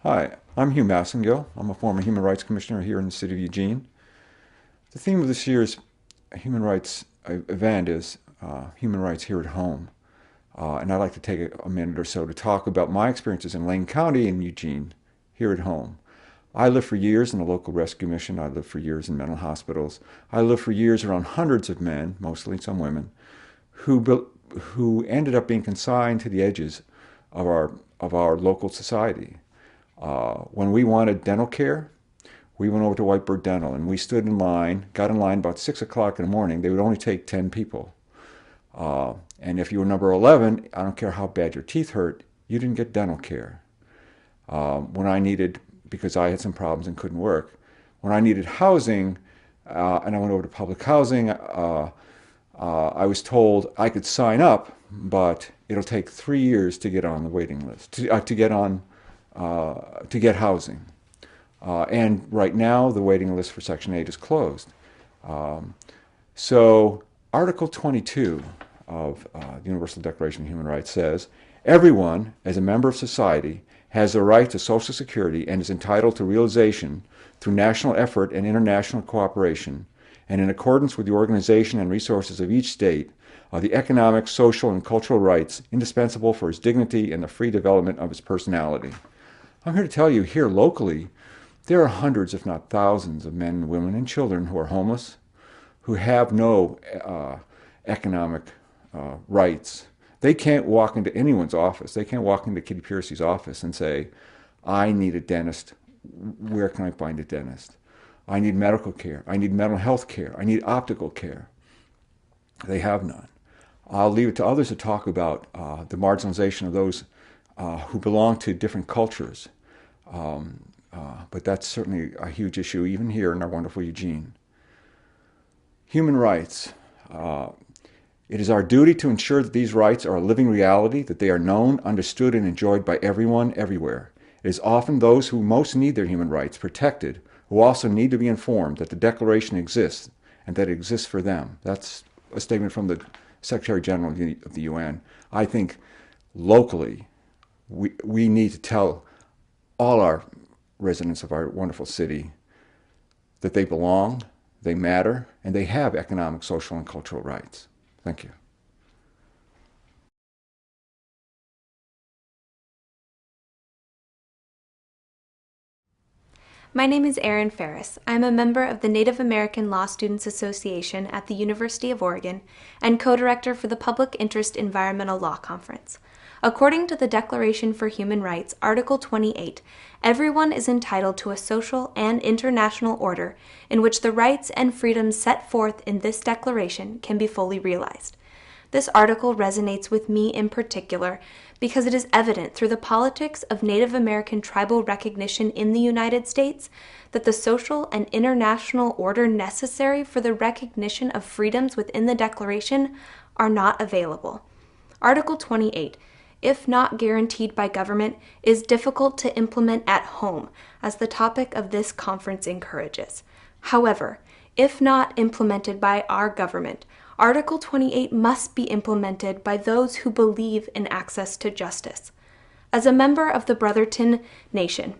Hi, I'm Hughmass. I'm a former Human Rights Commissioner here in the city of Eugene. The theme of this year's Human Rights event is Human Rights Here at Home. And I'd like to take a minute or so to talk about my experiences in Lane County and Eugene here at home. I lived for years in a local rescue mission. I lived for years in mental hospitals. I lived for years around hundreds of men, mostly some women, who ended up being consigned to the edges of our local society. When we wanted dental care, we went over to Whitebird Dental and we stood in line, got in line about 6 o'clock in the morning. They would only take 10 people. And if you were number 11, I don't care how bad your teeth hurt, you didn't get dental care. When I needed, because I had some problems and couldn't work, when I needed housing, and I went over to public housing, I was told I could sign up, but it'll take 3 years to get on the waiting list, to get housing. And right now, the waiting list for Section 8 is closed. So Article 22 of the Universal Declaration of Human Rights says, everyone, as a member of society, has the right to Social Security and is entitled to realization through national effort and international cooperation, and in accordance with the organization and resources of each state, of the economic, social, and cultural rights indispensable for his dignity and the free development of his personality. I'm here to tell you, here locally, there are hundreds, if not thousands, of men, women, and children who are homeless, who have no economic rights. They can't walk into anyone's office. They can't walk into Kitty Piercy's office and say, I need a dentist. Where can I find a dentist? I need medical care. I need mental health care. I need optical care. They have none. I'll leave it to others to talk about the marginalization of those who belong to different cultures. But that's certainly a huge issue, even here in our wonderful Eugene. Human rights. It is our duty to ensure that these rights are a living reality, that they are known, understood, and enjoyed by everyone, everywhere. It is often those who most need their human rights protected who also need to be informed that the Declaration exists and that it exists for them. That's a statement from the Secretary General of the UN. I think locally, we need to tell all our residents of our wonderful city that they belong, they matter, and they have economic, social, and cultural rights. Thank you. My name is Erin Ferris. I'm a member of the Native American Law Students Association at the University of Oregon and co-director for the Public Interest Environmental Law Conference. According to the Declaration for Human Rights, Article 28, everyone is entitled to a social and international order in which the rights and freedoms set forth in this declaration can be fully realized. This article resonates with me in particular because it is evident through the politics of Native American tribal recognition in the United States that the social and international order necessary for the recognition of freedoms within the Declaration are not available. Article 28, if not guaranteed by government, is difficult to implement at home, as the topic of this conference encourages. However, if not implemented by our government, Article 28 must be implemented by those who believe in access to justice. As a member of the Brotherton Nation,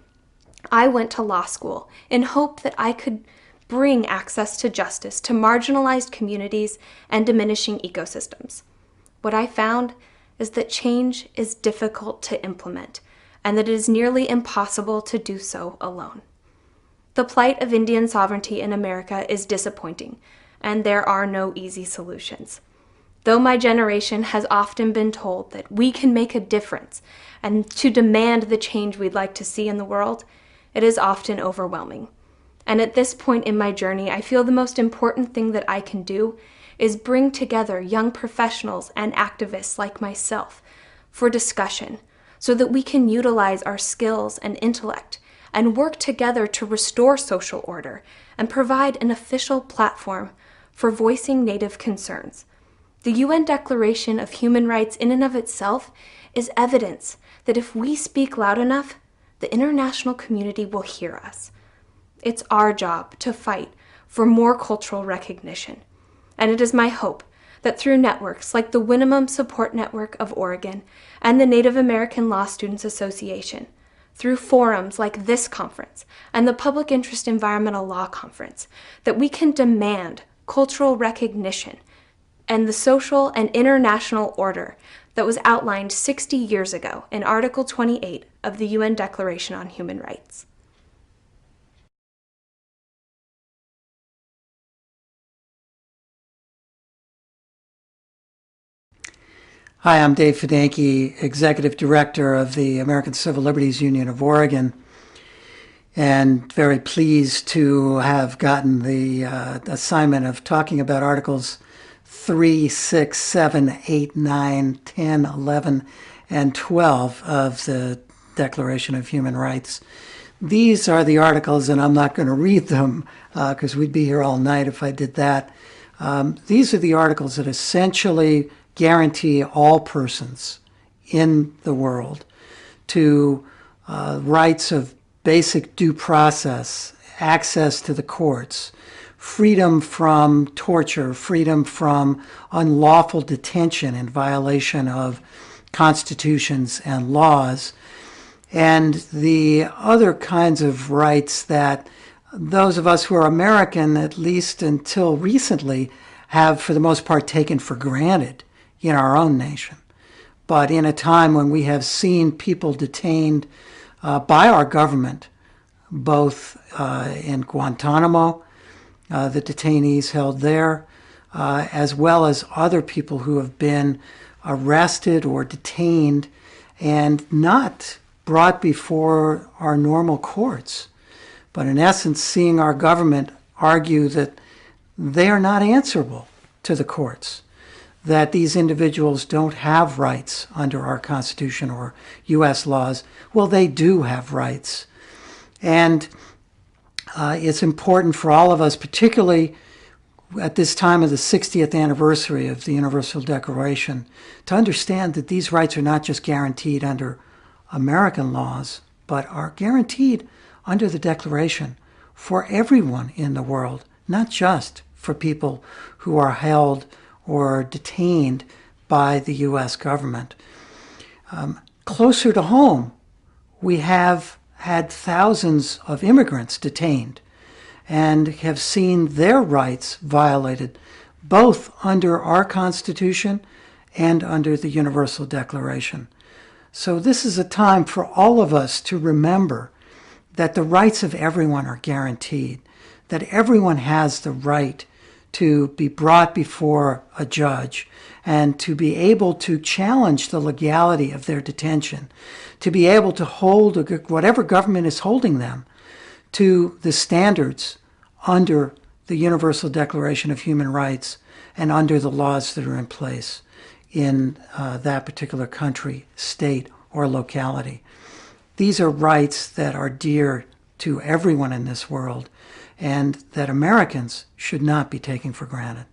I went to law school in hope that I could bring access to justice to marginalized communities and diminishing ecosystems. What I found is that change is difficult to implement, and that it is nearly impossible to do so alone. The plight of Indian sovereignty in America is disappointing, and there are no easy solutions. Though my generation has often been told that we can make a difference and to demand the change we'd like to see in the world, it is often overwhelming. And at this point in my journey, I feel the most important thing that I can do is bring together young professionals and activists like myself for discussion so that we can utilize our skills and intellect and work together to restore social order and provide an official platform for voicing Native concerns. The UN Declaration of Human Rights in and of itself is evidence that if we speak loud enough, the international community will hear us. It's our job to fight for more cultural recognition, and it is my hope that through networks like the Winnemem Support Network of Oregon and the Native American Law Students Association, through forums like this conference and the Public Interest Environmental Law Conference, that we can demand cultural recognition and the social and international order that was outlined 60 years ago in Article 28 of the UN Declaration on Human Rights. Hi, I'm Dave Fidanki, Executive Director of the American Civil Liberties Union of Oregon, and very pleased to have gotten the assignment of talking about Articles 3, 6, 7, 8, 9, 10, 11, and 12 of the Declaration of Human Rights. These are the articles, and I'm not going to read them because we'd be here all night if I did that. These are the articles that essentially guarantee all persons in the world to rights of basic due process, access to the courts, freedom from torture, freedom from unlawful detention in violation of constitutions and laws, and the other kinds of rights that those of us who are American, at least until recently, have for the most part taken for granted in our own nation. But in a time when we have seen people detained by our government, both in Guantanamo, the detainees held there, as well as other people who have been arrested or detained and not brought before our normal courts, but in essence seeing our government argue that they are not answerable to the courts, that these individuals don't have rights under our Constitution or U.S. laws. Well, they do have rights. And it's important for all of us, particularly at this time of the 60th anniversary of the Universal Declaration, to understand that these rights are not just guaranteed under American laws, but are guaranteed under the Declaration for everyone in the world, not just for people who are held or detained by the U.S. government. Closer to home, we have had thousands of immigrants detained and have seen their rights violated, both under our Constitution and under the Universal Declaration. So this is a time for all of us to remember that the rights of everyone are guaranteed, that everyone has the right to be brought before a judge and to be able to challenge the legality of their detention, to be able to hold whatever government is holding them to the standards under the Universal Declaration of Human Rights and under the laws that are in place in that particular country, state, or locality. These are rights that are dear to everyone in this world and that Americans should not be taking for granted.